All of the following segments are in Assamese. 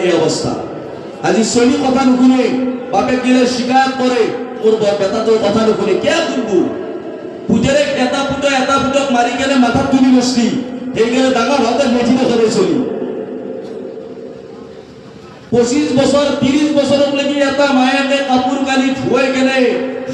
এই অবস্থা। আজি চলি কথা নুশুনে, বাপে গেলে শিকায়ত করে, ওর বেটা তো কথা নুশুনে, কে শুনবো? পুজেরে এটা পুটক মারি গেলে মাথা তুলি বসলি, এই গেলে ডাঙর হাতে মেঝি ধরে চলি। 25 বছর 30 বছরক লাগি এটা মায়াকে কাপড় কানি ধুয়ে গেলে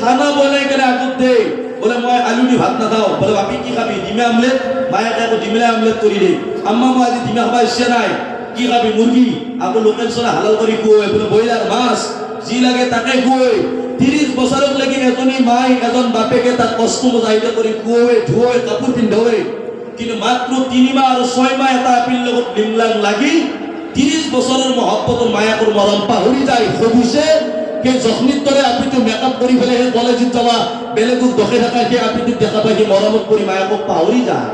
খানা বনাই গেলে আগত দে, বলে মই আলু দি ভাত নাখাও, বলে বাপি কি খাবি? ডিমে আমলেট। মায়াকে আকৌ ডিমে আমলেট কৰি দে। আম্মা মই আজি ডিমে খাবা ইচ্ছা নাই, কি খাবি? মুরগি। আকৌ লোকেল চলে হালাল কৰি খুৱাই, বলে ব্ৰইলাৰ মাছ যি লাগে তাকে খুৱাই। 30 বছৰক লাগি এজনী মাই এজন বাপেকে তাক কষ্ট মজাহিদা কৰি খুৱাই ধুৱাই কাপোৰ পিন্ধাই, কিন্তু মাত্ৰ 3 মাহ আৰু 6 মাহ এটা আপিৰ লগত লিংলাং লাগি 30 বছরের মহব্বত মায়াকুর মরম পাহরি যায়। সবুজে কে জখনির তরে আপিটো মেকআপ করে ফেলে হে কলেজত যাওয়া বেলেগুক দখে থাকা সে আপিটো দেখা পাই সে মরমত করে মায়াকক পাহরি যায়,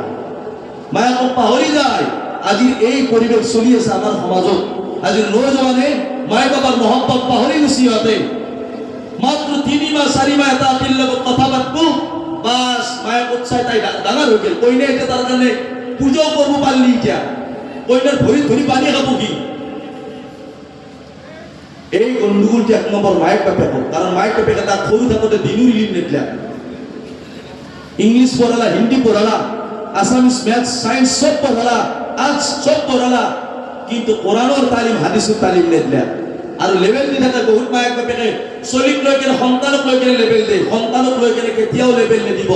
মায়াকক পাহরি যায়। আজির এই পরিবেশ চলি আছে আমার সমাজত। আজির নৌজওয়ানে মায় বাবার মহব্বত পাহরি গুছি হতে মাত্র 3 মাহ 4 মাহ এটা আপির লগত কথা পাতবো, বাস মায়াকক চাই তাই ডাঙর হয়ে গেল। কইনে এটা তার কারণে পূজাও করবো পারলি, এতিয়া কইনার ভরি ধরি পানি খাবো কি? এই গন্ডগোলটি 1 নম্বর মায়ের বাপে হোক। কারণ মায়ের বাপে তার সরু থাকতে দিনুর ইলিম নেটলা, ইংলিশ পড়ালা, হিন্দি পড়ালা, আসামিস, ম্যাথস, সায়েন্স সব পড়ালা, আর্টস সব পড়ালা, কিন্তু কোরআনের তালিম হাদিসের তালিম নেটলা। আর লেভেল দি থাকে বহুত মায়ের বাপে চলিক লৈ কেনে সন্তানক লৈ কেনে লেভেল দে, সন্তানক লৈ কেনে কেতিয়াও লেভেল নিদিব।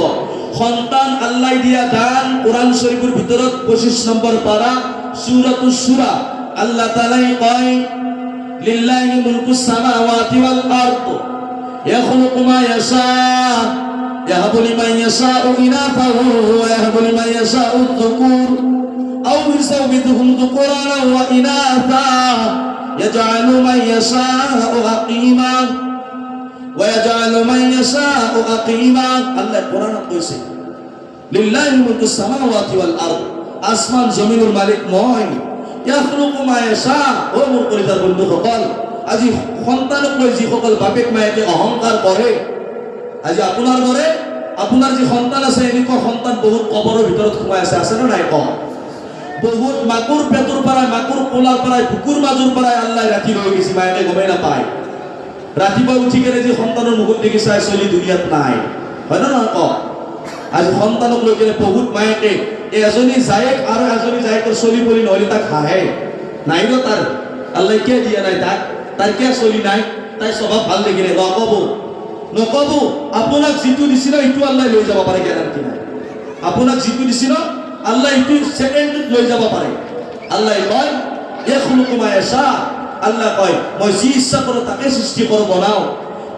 সন্তান আল্লাহ দিয়া দান। কোরআন শরীফের ভিতৰত 25 নম্বর পারা সূরাতুস সূরা আল্লাহ তাআলাই কয় লিল্লাহি মুলকুস সামাওয়াতি ওয়াল আরদ ইয়াখলুকু মা ইয়াশা ইয়াহাবু লিমান ইয়াশাউ ইনাতাহু ওয়া ইয়াহাবু লিমান ইয়াশাউ যুকুর আও ইউসাউবিহুম যুকুরানা ওয়া ইনাতা ইয়াজআলু মান ইয়াশাউ আকিমা ওয়া ইয়াজআলু মান ইয়াশাউ আকিমা। আল্লাহ কোরআনত কইছে লিল্লাহি মুলকুস সামাওয়াতি ওয়াল আরদ, আসমান জমিনের মালিক মই। ইয়াখলুকু মা ইয়াশা। ও মোর কলিজার বন্ধুসকল, আজি সন্তানক লৈ যিসকল বাপেক মায়েকে অহংকাৰ কৰে, আজি আপোনাৰ ঘৰে আপোনাৰ যি সন্তান আছে, এনেকুৱা সন্তান বহুত কবৰৰ ভিতৰত সোমাই আছে না নাই? কম বহুত মাকুৰ পেটৰ পৰাই, মাকুৰ কোলাৰ পৰাই, বুকুৰ মাজৰ পৰাই আল্লাহ ৰাখি লৈ গৈছে, মায়েকে গমেই নাপায়। ৰাতিপুৱা উঠি কেনে যি সন্তানৰ মুখত দেখি চাই চলি দুনিয়াত নাই, হয় না নহয়? কম আজি সন্তানক লৈ কেনে বহুত মায়েকে এজনী জায়েক আৰু এজনী জায়েকৰ চলি পৰি নহলে তাক হাঁহে নাই ন, তাৰ আল্লাহ কিয় দিয়া নাই তাক, তাৰ কিয় চলি নাই? তাই স্বভাৱ ভাল দেখিলে নকব। আপোনাক যিটো দিছিল এইটো আল্লাহ লৈ যাব পাৰে, গ্যাৰান্টি নাই। আপোনাক যিটো দিছিল আল্লাহ এইটো সেকেন্ডত লৈ যাব পাৰে। আল্লাহ কয় ইয়াখলুকু মা ইয়াশা। আল্লাহ কয় মই যি ইচ্ছা কৰোঁ তাকে সৃষ্টি কৰোঁ, বনাও।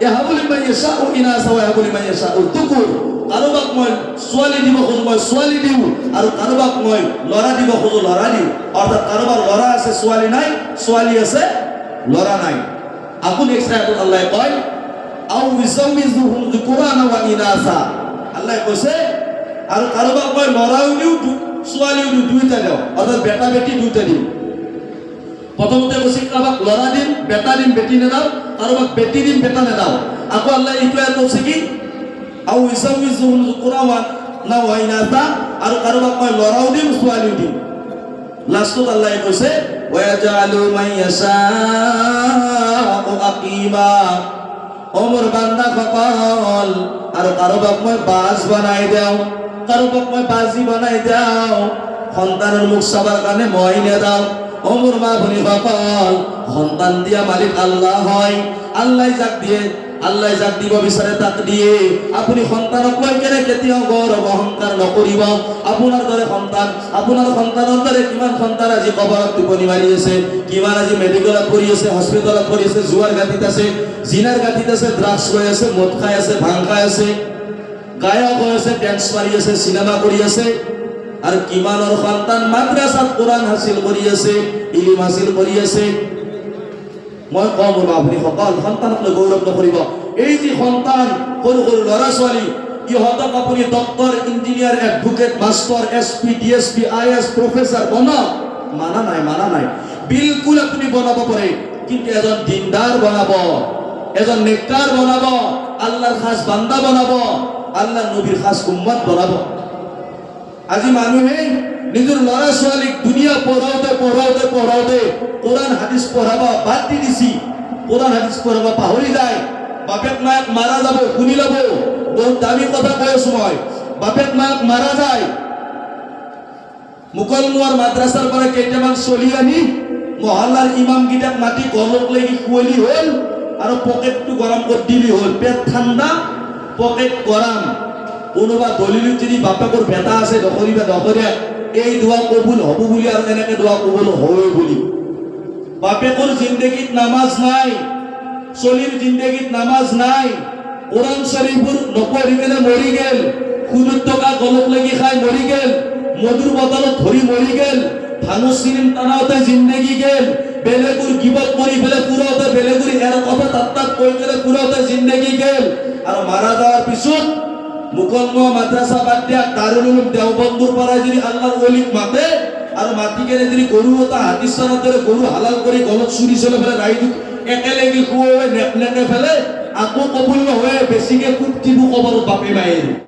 ইয়াহাবু লিমান ইয়াশাউ ইনাসা ওয়া ইয়াহাবু লিমান ইয়াশাউ যুকুৰ। কাৰোবাক মই ছোৱালী দিব খোজো মই ছোৱালী দিওঁ, আৰু কাৰোবাক মই ল'ৰা দিব খোজো ল'ৰা দিওঁ। অৰ্থাৎ কাৰোবাৰ ল'ৰা আছে ছোৱালী নাই, ছোৱালী আছে ল'ৰা নাই। আপুনি এক্সাইটেড আল্লাহ কয় আও ইউসাউবিহুম যুকুৰানা ওয়া ইনাসা। আল্লাহ কৈছে আৰু কাৰোবাক মই ল'ৰাও দিওঁ ছোৱালীও দিওঁ, দুইটা দিওঁ, অৰ্থাৎ বেটা বেটি দুইটা দিওঁ। প্ৰথমতে কৈছে কাৰোবাক ল'ৰা দিম, বেটা দিম, বেটি নেদাও, কাৰোবাক বেটি দিম, বেটা নেদাও। আকৌ আল্লাহ এইটো কৈছে কি আও ইউসাউবিহুম যুকুরানা ওয়া ইনাসা, আৰু কাৰোবাক মই ল'ৰাও দিম ছোৱালীও দিম। লাষ্টত আল্লাহ কৈছে ওয়া ইয়াজআলু মান ইয়াশাউ আকিমা। ওমৰ বান্দা সকল, আৰু কাৰোবাক মই বাজ বনাই দেও, কাৰোবাক মই বাজি বনাই দেও, সন্তানৰ মুখ চাবৰ কাৰণে মই নেদাও। ওমর মা ভনী সকল, সন্তান দিয়া মালিক আল্লাহ হয়। আল্লাহ যাক দিয়ে, আল্লাহ যাক দিব বিচাৰে তাক দিয়ে। আপুনি সন্তানক লৈ কেনে কেতিয়াও গৌৰৱ অহংকাৰ নকৰিব। আপোনাৰ দৰে সন্তান, আপোনাৰ সন্তানৰ দৰে কিমান সন্তান আজি কবৰত টোপনি মাৰি আছে, কিমান আজি মেডিকেলত পৰি আছে, হস্পিটেলত পৰি আছে, জুৱাৰ গাঁতিত আছে, জিনাৰ গাঁতিত আছে, ড্ৰাগছ লৈ আছে, মদ খাই আছে, ভাং খাই আছে, গায়ক হৈ আছে, ডেন্স মাৰি আছে, চিনেমা কৰি আছে। আৰু কিমানৰ সন্তান মাদ্ৰাসাত কোৰআন হাসিল কৰি আছে, ইলিম হাসিল কৰি আছে। মই কম আপুনি সকল সন্তানক লৈ গৌৰৱ নকৰিব। এই যে সন্তান সৰু সৰু ল'ৰা ছোৱালী, ইহঁতক আপুনি doctor, engineer, advocate, master, SP, DSP, IS, professor বনাওক, মানা নাই, বিলকুল আপুনি বনাব পাৰে, কিন্তু এজন দিনদাৰ বনাব, এজন নেককাৰ বনাব, আল্লাহৰ খাস বান্দা বনাব, আল্লাহৰ নবীৰ খাস উম্মত বনাব। আজি মানুহে নিজৰ ল'ৰা ছোৱালীক দুনিয়া পঢ়াওঁতে কোৰআন হাদিস পঢ়াবা বাদ দি দিছি। কোৰআন হাদিস পঢ়াবা পাহৰি যায়। বাপেক মাক মাৰা যাব, শুনি ল'ব। বহুত দামী কথা কৈ আছো মই। বাপেক মাক মাৰা যায়, মুকলমুৱাৰ মাদ্ৰাছাৰ পৰা কেইটামান চলি আনি মহল্লাৰ ইমামকেইটাক মাতি গলত লাগি শুৱলি হ'ল আৰু পকেটটো গৰম কৰি দিলি হ'ল। পেট ঠাণ্ডা, পকেট গৰম। কোনোবা দলিলত যদি বাপেকৰ ভেটা আছে নকৰিয়া এই দোয়া কবুল হ'ব বুলি আৰু এনেকে দোয়া কবুল হয় বুলি। বাপেকৰ জিন্দগীত নামাজ নাই, চলিৰ জিন্দগীত নামাজ নাই। কোৰআন শৰীফৰ নপঢ়ি কেনে মৰি গেল। সুদৰ টকা গলত লাগি খাই মৰি গেল। মধুৰ বটলত ধৰি মৰি গেল। ভাঙৰ চিলিম টানাওতে জিন্দগী গেল। বেলেগৰ গিবত কৰি পেলাই পুৰাওতে বেলেগৰ এৰ কথা তাত কৈ কেনে পুৰাওতে জিন্দগী গেল। আৰু মাৰা যাওয়াৰ পিছত মুকলমুৱা মাদ্ৰাসা বাদ দিয়া দাৰুল উলুম দেওবন্দৰ পৰা যদি আল্লাহৰ ওলিক মাতে আৰু মাতি কেনে যদি গৰু এটা হাতীৰ চানৰ দৰে গৰু হালাল কৰি গলত চুৰি চলে ফেলে ৰাইজক একেলগে খুৱাই নেপনেকে ফেলে আকৌ কবুল নহয় বেছিকে কুট দিব কবৰত বাপে মায়েৰ।